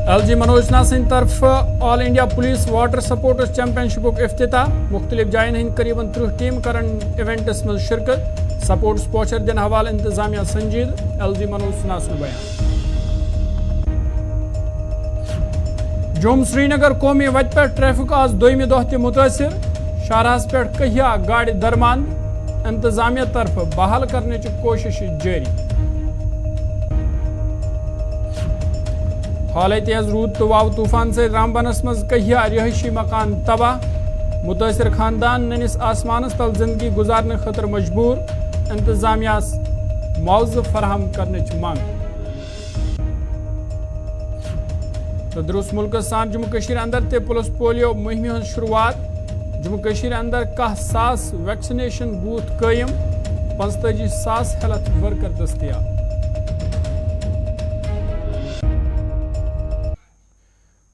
LG Manoj नासिन तरफ all India police water supporters championship इफ्तिताह मुख्तलिफ जायन हिंद करीबन 30 टीम करन इवेंटस में शिरकत सपोर्ट्स पोचर दिन हवाल इंतजामिया संजीद LG मनोज नासिन बयान जुम श्रीनगर कौमी वत पे ट्रैफिक आज दोयमि दह मुतासिर शाहराहस पे कहिया गाड़ी दरमान इंतजामिया तरफ बहाल करने की कोशिश जारी हाल तेज रूद तो वाव तूफान से रामबनस मज कहिया रिहायशी मकान तबाह मुतासिर खानदान ननिस आसमानस तल जिंदगी गुजारने खतर मजबूर इंतजामिया मुआवजा फराहम करने की मांग तो दुरुस्त मुल्क सान जम्मू कश्मीर अंदर ते पुलिस पोलियो मुहिम हज शुरुआत जम्मू कश्मीर अंदर 10,000 वैक्सीनेशन बूथ कायम 45,000 हेल्थ वर्कर दस्तियाब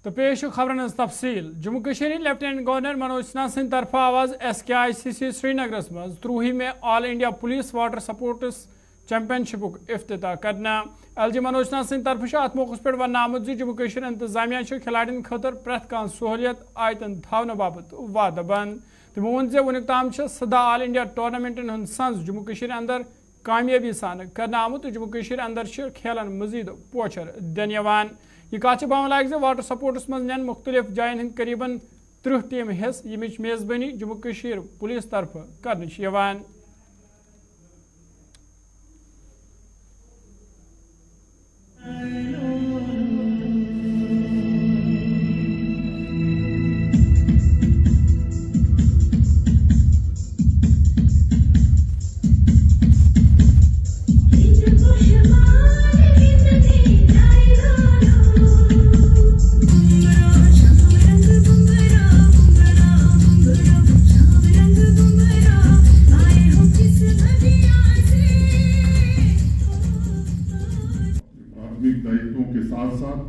तो पेश खबरन तफसील जम्मू कश्मीर लेफ्टिनेंट गवर्नर मनोज नासिन तरफ आवाज SKICC श्रीनगर में 30 में all India police water supporters championship इफ्तिताह करना LG मनोज नासिन तरफ अत मौके पे वन आमुत जम्मू कश्मीर इंतजामिया खिलाड़ियों खतर प्रेथ कह सहूलियत आयतन थावन बाबत वादा बंद तमो वोन वुनिक ताम 17 ऑल इंडिया टूर्नामेंटन हंद संज जम्मू कश्मीर अंदर कामयाबी सान करना आमुत जम्मू कश्मीर अंदर खेलन मजीद पोचर दिन यह कत बावन लाग वाटर सपोर्ट्स मज नन मुख्तलिफ जायन हिंद करीबन 30 टीम हिस यमिच मेजबानी जम्मू कश्मीर पुलिस तरफ कर दायित्वों के साथ साथ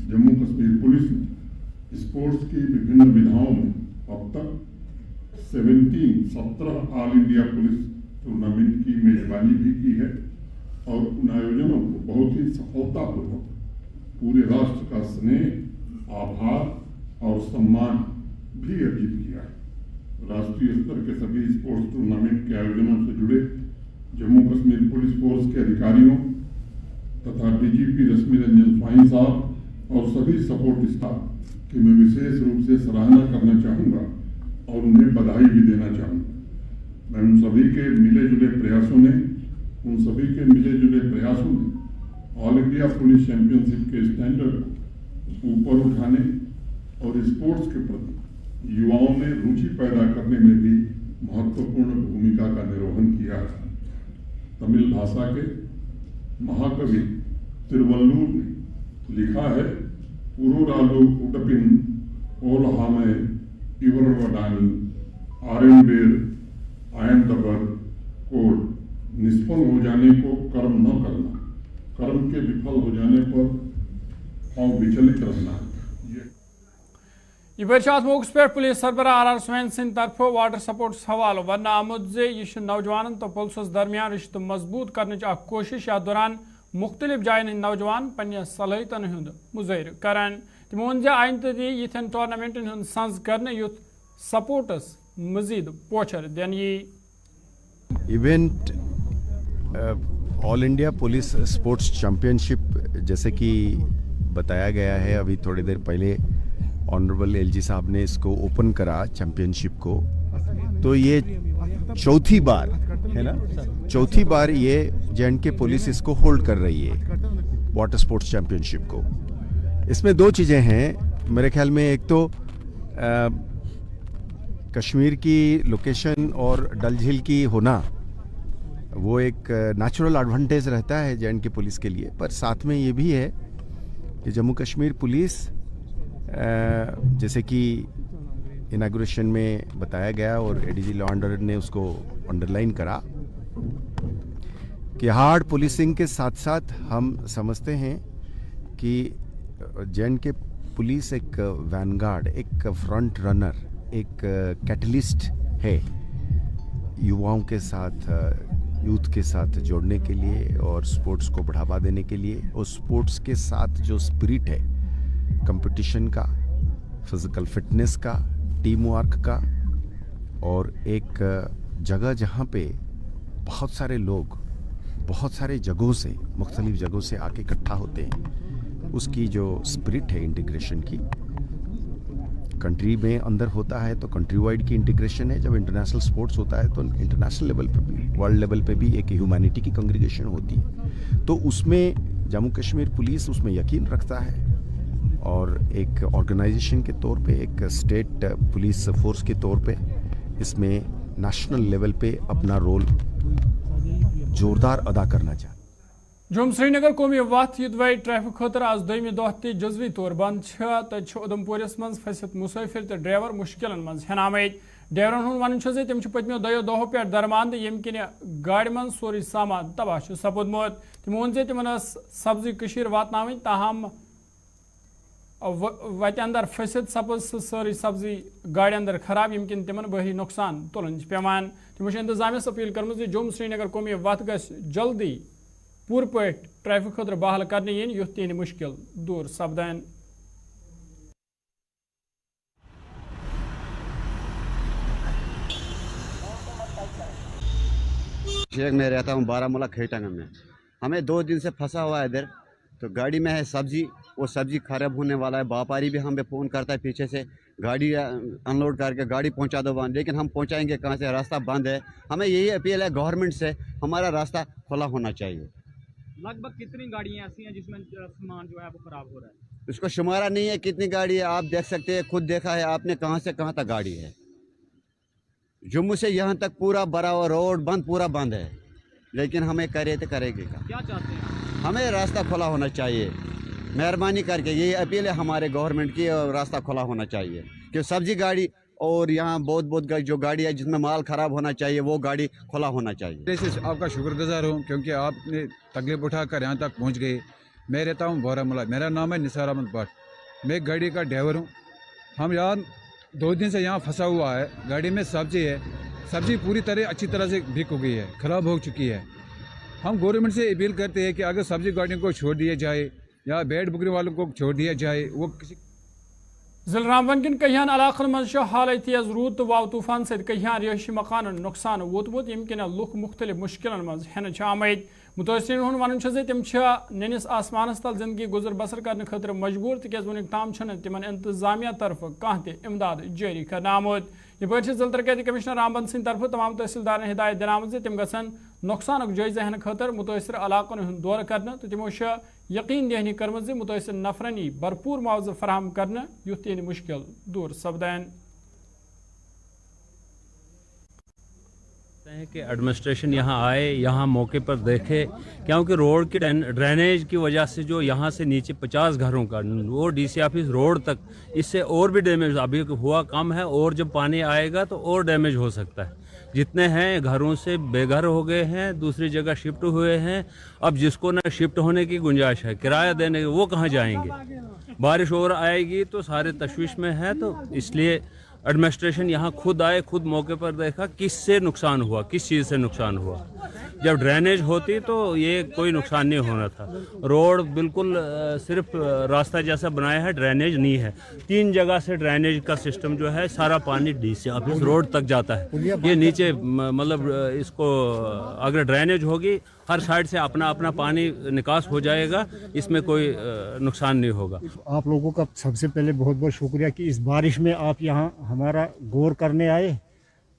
जम्मू कश्मीर पुलिस ने स्पोर्ट्स की विभिन्न विधाओं में अब तक 17 ऑल इंडिया पुलिस टूर्नामेंट की मेजबानी भी की है और उन आयोजनों को बहुत ही सफलतापूर्वक पूरे राष्ट्र का स्नेह आभार और सम्मान भी अर्जित किया है। राष्ट्रीय स्तर के सभी स्पोर्ट्स टूर्नामेंट के आयोजनों से जुड़े जम्मू कश्मीर पुलिस फोर्स के अधिकारियों तथा DGP रश्मि रंजन स्वाइन साहब और सभी सपोर्ट स्टाफ की मैं विशेष रूप से सराहना करना चाहूँगा और उन्हें बधाई भी देना चाहूँगा। मैं उन सभी के मिले जुले प्रयासों ने ऑल इंडिया पुलिस चैंपियनशिप के स्टैंडर्ड को ऊपर उठाने और स्पोर्ट्स के प्रति युवाओं में रुचि पैदा करने में भी महत्वपूर्ण भूमिका का निर्वहन किया है। तमिल भाषा के महाकवि तिरुवल्लुर ने लिखा है पुरुरालु उडपिन ओल हामे इवरवडानी आरेंबेर आयंदबर कोड निष्फल हो जाने को कर्म न करना, कर्म के विफल हो जाने पर अविचलित रहना। यह मौके पे पुलिस सरबराह RR स्वाइन सिंह तरफ वाटर सपोर्ट्स हवालो वन आमुत यह नौजवान तो पुलिस दरमियान रिश्ते मजबूत करने कोशिश यात दौरान मुख्तलिफ जायन नौजवान पन्ने सलाहियतन हूं मुजहर करान तमो वोन आइंद यिथन टूर्नामेंटन हूं संज कर यूथ सपोर्ट्स मजीद पोचर दिन event all India police sports championship जैसे कि बताया गया है अभी थोड़ी देर पहले ऑनरेबल LG साहब ने इसको ओपन करा चैंपियनशिप को, तो ये चौथी बार है ना, चौथी बार ये J&K पुलिस इसको होल्ड कर रही है वाटर स्पोर्ट्स चैंपियनशिप को। इसमें दो चीज़ें हैं मेरे ख्याल में, एक तो कश्मीर की लोकेशन और डल झील की होना वो एक नेचुरल एडवांटेज रहता है J&K पुलिस के लिए, पर साथ में ये भी है कि जम्मू कश्मीर पुलिस जैसे कि इनाग्रेशन में बताया गया और ADG लॉ एंड ऑर्डर ने उसको अंडरलाइन करा कि हार्ड पुलिसिंग के साथ साथ हम समझते हैं कि J&K पुलिस एक वैनगार्ड, एक फ्रंट रनर, एक कैटलिस्ट है युवाओं के साथ, यूथ के साथ जोड़ने के लिए और स्पोर्ट्स को बढ़ावा देने के लिए, और स्पोर्ट्स के साथ जो स्पिरिट है कंपटीशन का, फिज़िकल फिटनेस का, टीम वर्क का, और एक जगह जहाँ पे बहुत सारे लोग बहुत सारे जगहों से, मुख्तलिफ जगहों से आके इकट्ठा होते हैं, उसकी जो स्पिरिट है इंटीग्रेशन की, कंट्री में अंदर होता है तो कंट्री वाइड की इंटीग्रेशन है, जब इंटरनेशनल स्पोर्ट्स होता है तो इंटरनेशनल लेवल पे भी, वर्ल्ड लेवल पे भी एक ह्यूमैनिटी की कांग्रीगेशन होती है। तो उसमें जम्मू कश्मीर पुलिस उसमें यकीन रखता है, और एक ऑर्गेनाइजेशन के तौर पे, एक स्टेट पुलिस फोर्स के तौर पे इसमें नेशनल लेवल पे अपना रोल जोरदार अदा करना चाहता है। जम्मू श्रीनगर कौमी वत युदवाई ट्रैफिक खतर आज दोयमि दह तह जज्वी तौर बंद तथ उधमपुरस मज फसित मुसाफिर तो ड्राइवर मुश्किलन मज हेनामत। ड्राइवरन हुंद वन तम पतमो दो दहों पे दरमान यम किन गाड़ मन सोरी सामान तबाह सपुदमुत। तमो वोन तिमन सब्जी वातन, ताहम वत अंदर फसित सपज सारी सब्जी गाड़ अंदर खराब यम किन तिमन बहरी नुकसान तुलन पेवान। तमो इंतजामियस अपील कर जम्मू श्रीनगर कौमी वत गस जल्दी पूर पट ट्रैफिक खतर बहाल करने yin युथ तिहंद मुश्किल दूर सपदान। शेख में रहता हूँ बारामूला खेटंग में। हमें 2 दिन से फंसा हुआ है इधर, तो गाड़ी में है सब्जी, वो सब्जी खराब होने वाला है। व्यापारी भी हमें फ़ोन करता है पीछे से, गाड़ी अनलोड करके गाड़ी पहुंचा दो वहाँ, लेकिन हम पहुंचाएंगे कहाँ से, रास्ता बंद है। हमें यही अपील है गवर्नमेंट से, हमारा रास्ता खुला होना चाहिए। लगभग कितनी गाड़ियाँ ऐसी हैं जिसमें सामान जो है वो खराब हो रहा है? उसको शुमारा नहीं है कितनी गाड़ी है, आप देख सकते हैं, खुद देखा है आपने कहाँ से कहाँ तक गाड़ी है। जम्मू से यहाँ तक पूरा भरा हुआ रोड बंद, पूरा बंद है, लेकिन हमें करे तो करेंगे क्या चाहते हैं? हमें रास्ता खुला होना चाहिए, मेहरबानी करके यही अपील है हमारे गवर्नमेंट की, और रास्ता खुला होना चाहिए। कि सब्जी गाड़ी और यहाँ बहुत जो गाड़ी है जिसमें माल ख़राब होना चाहिए, वो गाड़ी खुला होना चाहिए। से आपका शुक्रगुजार हूँ क्योंकि आपने तकलीफ उठाकर यहाँ तक पहुँच गए। मैं रहता हूँ बारामूला, मेरा नाम है निसार अहमद भट्ट, मैं गाड़ी का ड्राइवर हूँ। हम यहाँ 2 दिन से यहाँ फंसा हुआ है, गाड़ी में सब्जी है, सब्जी पूरी तरह अच्छी तरह से बिक हो गई है, ख़राब हो चुकी है। हम गवर्नमेंट से अपील करते हैं कि अगर सब्जी गाड़ियों को छोड़ दिया जाए या बेड बुकरी वालों को छोड़ दिया जाए, वो किसी जिला रामबन किन कहियान इलाकन मज हाल तेज रूद तो वाव तूफान सत कहियान रिहायशी मकान नुकसान वोतमुत यम किन लुक मुख्तलिफ मुश्किलन मज हेन आमद। मुतअसरीन हुंद वन तम ननिस आसमानस तल जिंदगी गुजर बसर करने खतर मजबूर तिक वुनिक ताम तिमन इंतजामिया तरफ कह इमदाद जारी करना आमुत। यह जिला तरक्याती कमिश्नर रामबन सिंह तरफ तमाम तहसीलदार हिदायत दिन तम गसन नुकसान जायजा हेन खतर मुतअसर इलाकन हुंद दौर करने तो तमो यकीन दहनी कर्म मुतअसर नफरन भरपूर मुआवजा फराहम करने युथ तिहंद मुश्किल दूर सपदान। कि एडमिनिस्ट्रेशन यहाँ आए, यहाँ मौके पर देखे, क्योंकि रोड की ड्रेनेज की वजह से जो यहाँ से नीचे 50 घरों का वो डीसी ऑफिस रोड तक, इससे और भी डैमेज अभी हुआ कम है, और जब पानी आएगा तो और डैमेज हो सकता है। जितने हैं घरों से बेघर हो गए हैं, दूसरी जगह शिफ्ट हुए हैं। अब जिसको ना शिफ्ट होने की गुंजाइश है, किराया देने वो कहाँ जाएंगे? बारिश और आएगी तो सारे तशवीश में है। तो इसलिए एडमिनिस्ट्रेशन यहाँ खुद आए, खुद मौके पर देखा किससे नुकसान हुआ, किस चीज़ से नुकसान हुआ। जब ड्रेनेज होती तो ये कोई नुकसान नहीं होना था। रोड बिल्कुल सिर्फ रास्ता जैसा बनाया है, ड्रेनेज नहीं है। 3 जगह से ड्रेनेज का सिस्टम जो है, सारा पानी डीसी ऑफिस रोड तक जाता है। ये नीचे मतलब इसको अगर ड्रेनेज होगी, हर साइड से अपना अपना पानी निकास हो जाएगा, इसमें कोई नुकसान नहीं होगा। आप लोगों का सबसे पहले बहुत बहुत शुक्रिया कि इस बारिश में आप यहाँ हमारा गौर करने आए।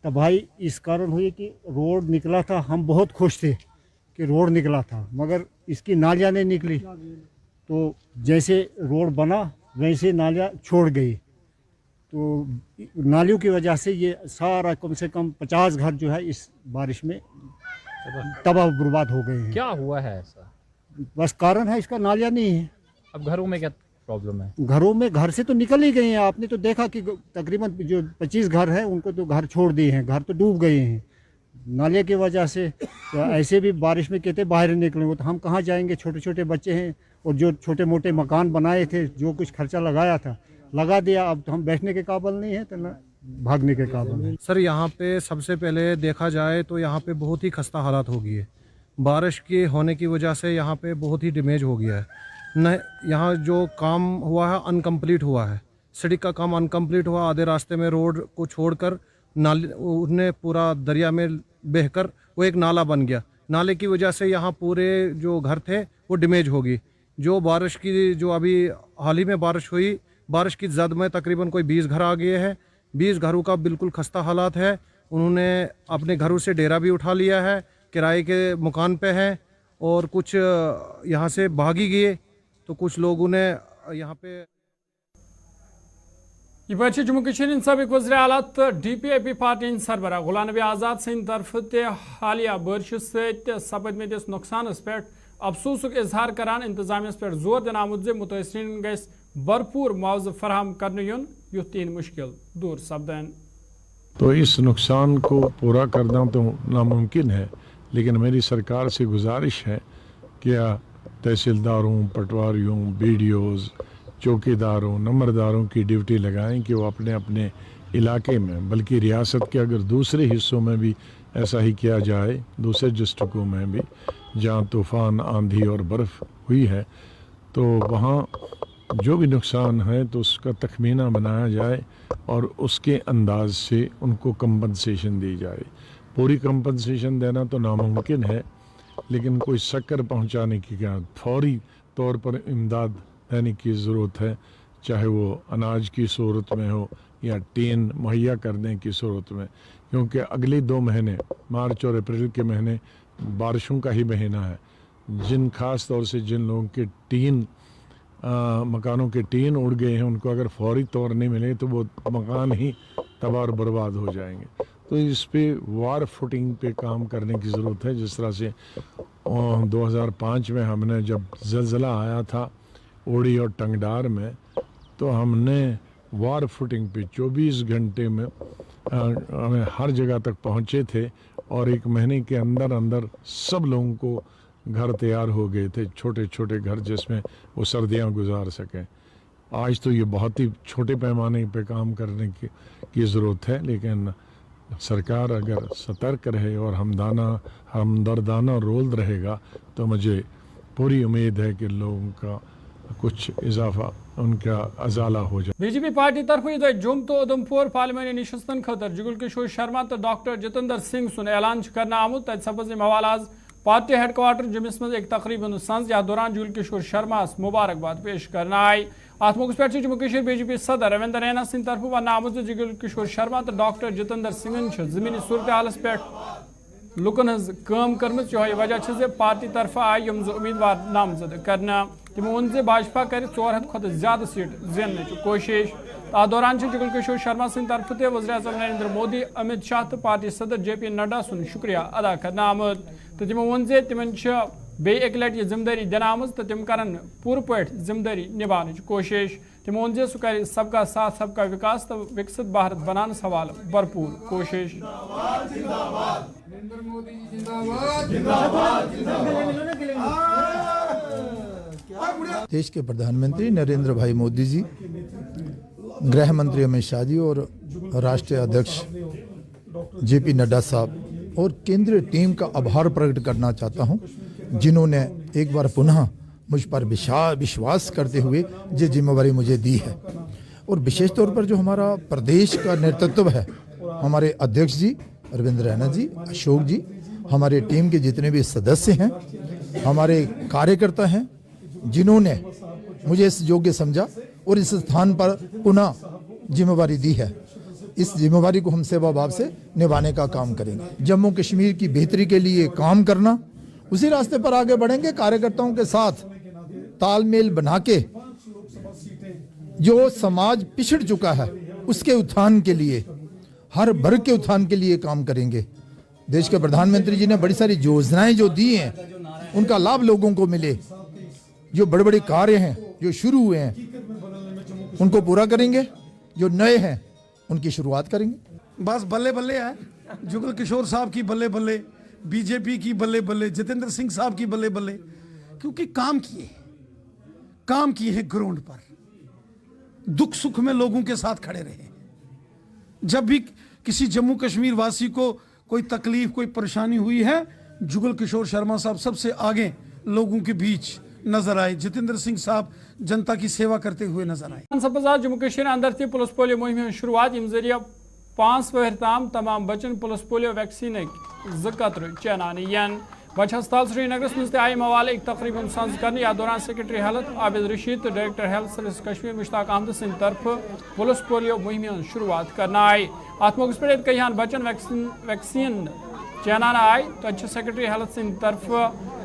तबाही इस कारण हुई कि रोड निकला था, हम बहुत खुश थे कि रोड निकला था, मगर इसकी नालियाँ नहीं निकली। तो जैसे रोड बना वैसे नालियाँ छोड़ गई, तो नालियों की वजह से ये सारा कम से कम 50 घर जो है इस बारिश में तबाह बर्बाद हो गए हैं। क्या हुआ है ऐसा? बस कारण है इसका, नालियाँ नहीं है। अब घरों में क्या प्रॉब्लम है? घरों में घर से तो निकल ही गए हैं। आपने तो देखा कि तकरीबन जो 25 घर हैं उनको तो घर छोड़ दिए हैं, घर तो डूब गए हैं नाले की वजह से। तो ऐसे भी बारिश में कहते बाहर निकलेंगे तो हम कहाँ जाएंगे? छोटे छोटे बच्चे हैं, और जो छोटे मोटे मकान बनाए थे, जो कुछ खर्चा लगाया था लगा दिया। अब तो हम बैठने के काबिल नहीं है, तो न भागने के काबिल है। सर यहाँ पे सबसे पहले देखा जाए तो यहाँ पे बहुत ही खस्ता हालात हो गई है। बारिश के होने की वजह से यहाँ पे बहुत ही डैमेज हो गया है। न यहाँ जो काम हुआ है अनकम्प्लीट हुआ है, सड़क का काम अनकम्प्लीट हुआ, आधे रास्ते में रोड को छोड़कर नाले उन्हें पूरा दरिया में बहकर वो एक नाला बन गया। नाले की वजह से यहाँ पूरे जो घर थे वो डैमेज होगी। जो बारिश की जो अभी हाल ही में बारिश हुई, बारिश की जद में तकरीबन कोई 20 घर आ गए हैं। 20 घरों का बिल्कुल खस्ता हालात है। उन्होंने अपने घरों से डेरा भी उठा लिया है, किराए के मकान पे हैं, और कुछ यहाँ से भागी गए, तो कुछ लोगों ने यहाँ पे ये जम्मू कश्मीर सबक वज़ीर आला तो DPIP पार्टी सरबराह गुलाम नबी आज़ाद सद तरफ हालिया बारिश सपदमतिस नुकसान पे अफसोसुक इजहार करान इंतजामिया पे जोर दिन आमुत जे मुतअस्सिरीन गैस भरपूर मुआवजा फराहम करने युन युथ तीन मुश्किल दूर सपदन। तो इस नुकसान को पूरा करना तो नामुमकिन है, लेकिन मेरी सरकार से गुजारिश है कि तहसीलदारों, पटवारियों, BDOs, चौकीदारों, नंबरदारों की ड्यूटी लगाएं कि वो अपने अपने इलाके में, बल्कि रियासत के अगर दूसरे हिस्सों में भी ऐसा ही किया जाए, दूसरे डिस्ट्रिक्टों में भी जहाँ तूफ़ान, आंधी और बर्फ़ हुई है, तो वहाँ जो भी नुकसान है तो उसका तखमीना बनाया जाए और उसके अंदाज से उनको कंपनसेशन दी जाए। पूरी कंपनसेशन देना तो नामुमकिन है, लेकिन कोई शक्कर पहुंचाने की क्या फौरी तौर पर इमदाद देने की ज़रूरत है, चाहे वो अनाज की सूरत में हो या टीन मुहैया करने की सूरत में, क्योंकि अगले 2 महीने मार्च और अप्रैल के महीने बारिशों का ही महीना है। जिन खास तौर से जिन लोगों के मकानों के टीन उड़ गए हैं, उनको अगर फौरी तौर नहीं मिले तो वो मकान ही तबाह और बर्बाद हो जाएंगे। तो इस पे वार फुटिंग पे काम करने की ज़रूरत है। जिस तरह से 2005 में हमने जब ज़लज़ला आया था ओडी और टंगडार में, तो हमने वार फुटिंग पे 24 घंटे में हमें हर जगह तक पहुँचे थे और 1 महीने के अंदर अंदर सब लोगों को घर तैयार हो गए थे, छोटे छोटे घर जिसमें वो सर्दियाँ गुजार सकें। आज तो ये बहुत ही छोटे पैमाने पे काम करने की ज़रूरत है, लेकिन सरकार अगर सतर्क रहे और हमदर्दाना रोल रहेगा तो मुझे पूरी उम्मीद है कि लोगों का कुछ इजाफा उनका अजाला हो जाए। BJP पार्टी तरफ ये जुम तो उधमपुर पार्लियामानी निशस्तन खतर जुगल किशोर शर्मा तो डॉक्टर जितेंद्र सिंह सुन ऐलान करना आमुत तज सपज हवाल आज पार्टी हेडक्वार्टर जुमिस मज एक तकरीबन संज या दौरान जुगल किशोर शर्मा मुबारकबाद पेश करना आई। अत मौके पे जम्मू कश्मीर BJP सदर रविंद्र रैना सिंह तरफ वन आमुत जुगल किशोर शर्मा तो डॉक्टर जितेंद्र सिंह जमीनी सूरत हालस पे लुकन हज काम कर्म यह वजह पार्टी तरफ आई यम उम्मीदवार नामजद करना। तमो वोन भाजपा कर 400 खुद ज्यादा सीट जीतने की कोशिश। अत दौरान जुगल किशोर शर्मा सिंह तरफ वज़ीर आज़म नरेंद्र मोदी, अमित शाह तो पार्टी सदर JP नड्डा सुन शुक्रिया अदा करना आमुत। तो तमो वोन तिमन बे एक लट यह जिम्मेदारी दिन आमज तो तिम कर पूर पे जिम्मेदारी निभाने की कोशिश। तमो वोन सह कर सबका साथ सबका विकास तो विकसित भारत बनाने हवाल भरपूर कोशिश। देश के प्रधानमंत्री नरेंद्र भाई मोदी जी, गृह मंत्री अमित शाह जी और राष्ट्रीय अध्यक्ष JP नड्डा साहब और केंद्रीय टीम का आभार प्रकट करना चाहता हूं, जिन्होंने एक बार पुनः मुझ पर विश्वास करते हुए ये जिम्मेवारी मुझे दी है। और विशेष तौर पर जो हमारा प्रदेश का नेतृत्व है, हमारे अध्यक्ष जी रविंद्र रैना जी, अशोक जी, हमारे टीम के जितने भी सदस्य हैं, हमारे कार्यकर्ता हैं, जिन्होंने मुझे इस योग्य समझा और इस स्थान पर पुनः जिम्मेवारी दी है। इस जिम्मेवारी को हम सेवा भाव से निभाने का काम करेंगे। जम्मू कश्मीर की बेहतरी के लिए काम करना, उसी रास्ते पर आगे बढ़ेंगे। कार्यकर्ताओं के साथ तालमेल बना के जो समाज पिछड़ चुका है उसके उत्थान के लिए, हर वर्ग के उत्थान के लिए काम करेंगे। देश के प्रधानमंत्री जी ने बड़ी सारी योजनाएं जो दी हैं, उनका लाभ लोगों को मिले। जो बड़े बड़े कार्य हैं जो शुरू हुए हैं उनको पूरा करेंगे, जो नए हैं उनकी शुरुआत करेंगे। बस बल्ले बल्ले है, जुगल किशोर साहब की बल्ले बल्ले, BJP की बल्ले बल्ले, जितेंद्र सिंह साहब की बल्ले बल्ले, क्योंकि काम किए हैं ग्राउंड पर, दुख सुख में लोगों के साथ खड़े रहे। जब भी किसी जम्मू कश्मीर वासी को कोई तकलीफ, कोई परेशानी हुई है, जुगल किशोर शर्मा साहब सबसे आगे लोगों के बीच नजर आए, जितेंद्र सिंह साहब जनता की सेवा करते हुए नजर आए। सपजा जम्मू कश्मीर अंदर थी पुलिस पोलियो मुहिम शुरुआत यम जरिए 5 वहर ताम तमाम बच्चन पुलिस पोलियो वैक्सीन 2 कतरे चनाने यन बच हस्पताल श्रीनगर मज आई मवाले एक तकरीबन संज कर या दौरान सेक्रेटरी हेल्थ आबिद रशीद तो director health service Kashmir Mushtaq Ahmad Singh तरफ पुलिस पोलियो मुहिम शुरुआत करना आई। अत मौके पर कहियान बच्चन वैक्सीन चनाना आई तो सेक्रेटरी हेल्थ सिंह तरफ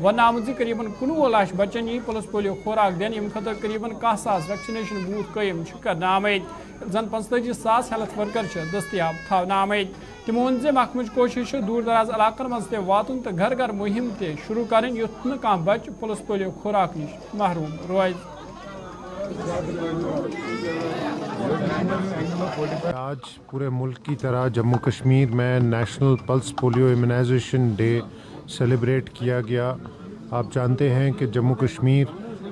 वन आमुत करीबन 19 लाख बच्चन यी पुलिस पोलियो खुराक दिन यम खतर करीबन 10,000 वैक्सीनेशन बूथ कायम करना आमद जन 45,000 हेल्थ वर्कर दस्तियाब थवना आमद। तमो वोन महकमच कोशिश दूर दराज इलाकन मज ते वातुन तो घर घर मुहिम ते शुरू करें युथ न कां बच पुलिस पोलियो खुराक निश महरूम रोज। आज पूरे मुल्क की तरह जम्मू कश्मीर में national pulse polio immunization day celebrate किया गया। आप जानते हैं कि जम्मू कश्मीर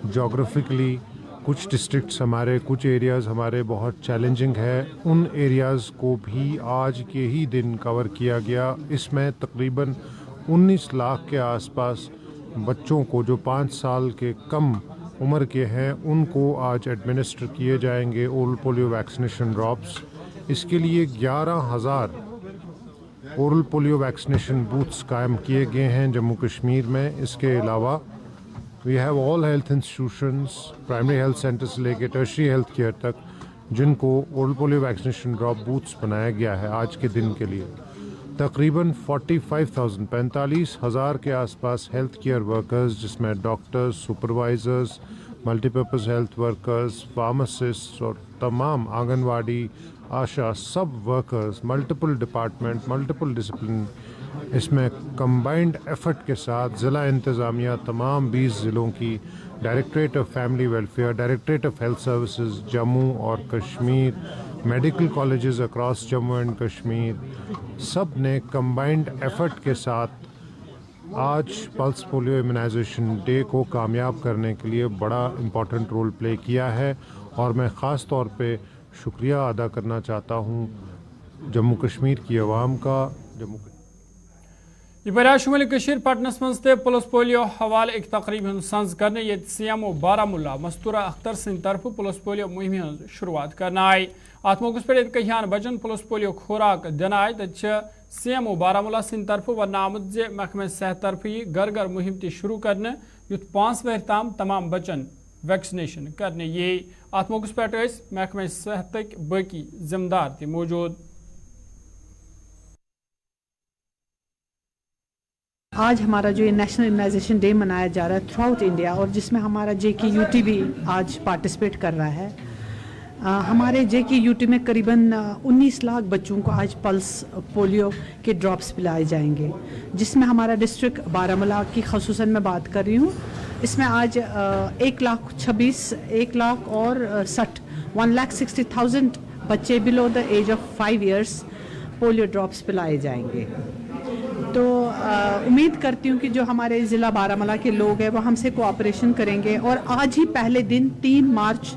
जोग्राफिकली कुछ डिस्ट्रिक्ट्स हमारे, कुछ एरियाज़ हमारे बहुत चैलेंजिंग है, उन एरियाज़ को भी आज के ही दिन कवर किया गया। इसमें तकरीबन 19 लाख के आसपास बच्चों को जो 5 साल के कम उम्र के हैं उनको आज एडमिनिस्टर किए जाएंगे ओरल पोलियो वैक्सीनेशन ड्रॉप्स। इसके लिए 11,000 ओरल पोलियो वैक्सीनेशन बूथ्स कायम किए गए हैं जम्मू कश्मीर में। इसके अलावा we have all health institutions, primary health centre से लेकर टर्शरी हेल्थ केयर तक, जिनको oral polio vaccination drop booths बनाया गया है आज के दिन के लिए। तकरीबन 45,000 के आसपास हेल्थ केयर वर्कर्स, जिसमें doctors, supervisors, multipurpose health workers, pharmacist और तमाम आंगनवाड़ी, आशा, सब workers, multiple department, multiple discipline, इसमें कंबाइंड एफर्ट के साथ ज़िला इंतज़ामिया तमाम 20 ज़िलों की, directorate of family welfare, directorate of health services Jammu और Kashmir, medical colleges across Jammu and Kashmir, सब ने कंबाइंड एफर्ट के साथ आज पल्स पोलियो इम्यूनाइजेशन डे को कामयाब करने के लिए बड़ा इम्पोर्टेंट रोल प्ले किया है। और मैं ख़ास तौर पे शुक्रिया अदा करना चाहता हूँ जम्मू कश्मीर की आवाम का। यह शुमाली कशीर पटनस मज ते पुलिस पोलियो हवाले एक तकरीब संज करने ये CMO बारामुल्ला मस्तूरा अख्तर सिंह तरफ पुलिस पोलियो मुहिम शुरुआत करना आई। अत मौके पर कहियान बचन पुलिस पोलियो खुराक दिन आय तो CMO बारामुल्ला सिंह तरफ वन आमुत जे महकमे सेहत तरफ यह घर घर मुहिम ती शुरू करने युथ 5 वहर ताम तमाम बचन वैक्सीनेशन करने ये। अत मौके पर महकमे सेहत बाकी जिम्मेदार ती मौजूद। आज हमारा जो ये नेशनल इम्यूनाइजेशन डे मनाया जा रहा है थ्रू आउट इंडिया, और जिसमें हमारा JKUT भी आज पार्टिसिपेट कर रहा है। हमारे JKUT में करीबन 19 लाख बच्चों को आज पल्स पोलियो के ड्रॉप्स पिलाए जाएंगे, जिसमें हमारा डिस्ट्रिक्ट बारामूला की खसूसन मैं बात कर रही हूँ। इसमें आज 1,60,000 बच्चे below the age of 5 years polio drops पिलाए जाएंगे। तो उम्मीद करती हूँ कि जो हमारे ज़िला बारामूला के लोग हैं वो हमसे कोऑपरेशन करेंगे, और आज ही पहले दिन 3 मार्च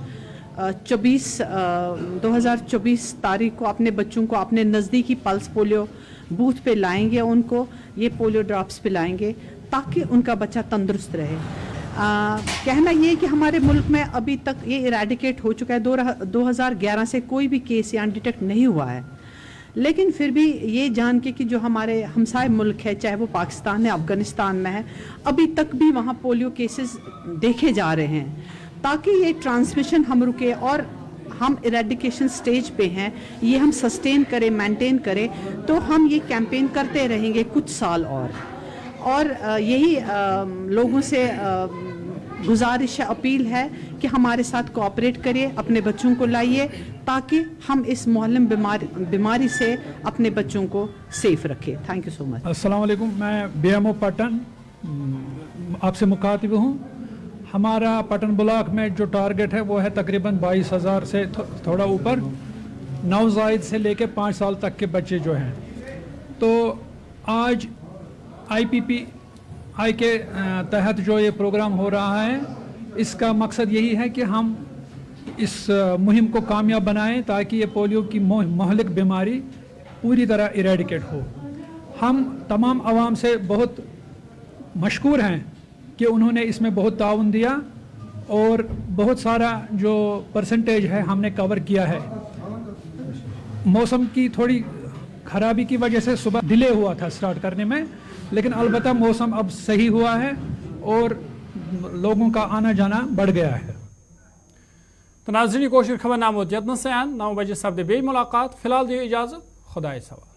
2024 तारीख को अपने बच्चों को अपने नज़दीकी पल्स पोलियो बूथ पे लाएंगे, उनको ये पोलियो ड्रॉप्स पिलाएंगे ताकि उनका बच्चा तंदुरुस्त रहे। कहना ये कि हमारे मुल्क में अभी तक ये इरेडिकेट हो चुका है, 2011 से कोई भी केस यहाँ डिटेक्ट नहीं हुआ है, लेकिन फिर भी ये जान के कि जो हमारे हमसाय मुल्क है, चाहे वो पाकिस्तान है, अफ़गानिस्तान में है, अभी तक भी वहाँ पोलियो केसेस देखे जा रहे हैं, ताकि ये ट्रांसमिशन हम रुके और हम इरेडिकेशन स्टेज पे हैं, ये हम सस्टेन करें, मेंटेन करें, तो हम ये कैंपेन करते रहेंगे कुछ साल और यही लोगों से गुजारिश है, अपील है कि हमारे साथ कोऑपरेट करिए, अपने बच्चों को लाइए ताकि हम इस मुहल्लिम बीमारी से अपने बच्चों को सेफ रखें। Thank you so much. अस्सलाम वालेकुम, मैं BMO पटन आपसे मुखातिब हूँ। हमारा पटन ब्लॉक में जो टारगेट है वो है तकरीबन 22,000 से थोड़ा ऊपर नवजायद से लेके 5 साल तक के बच्चे जो हैं। तो आज IPPI के तहत जो ये प्रोग्राम हो रहा है, इसका मकसद यही है कि हम इस मुहिम को कामयाब बनाएं ताकि ये पोलियो की महलिक बीमारी पूरी तरह इरेडिकेट हो। हम तमाम आवाम से बहुत मशकूर हैं कि उन्होंने इसमें बहुत ताउन दिया और बहुत सारा जो परसेंटेज है हमने कवर किया है। मौसम की थोड़ी खराबी की वजह से सुबह डिले हुआ था स्टार्ट करने में, लेकिन अलबत्ता मौसम अब सही हुआ है और लोगों का आना जाना बढ़ गया है। तो नाज़रीन कोशिश खबर नाम होती है 9 बजे सब बे मुलाकात। फिलहाल दी इजाज़त, खुदा सवाल।